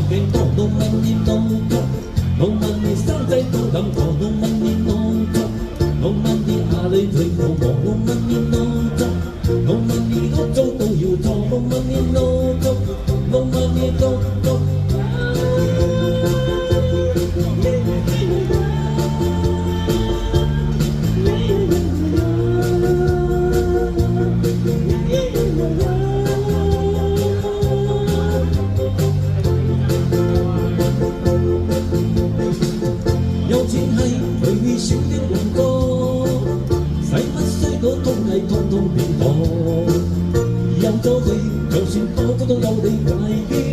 幾多，no money no job，no money 生仔都咁講，no money no job，no money 下你退到我，no money no job，no money 屋租都要做，no money no job，no money no job。有錢係佢少啲用多，使乜衰嗰通藝通通變多，有咗佢就算多都有你介意。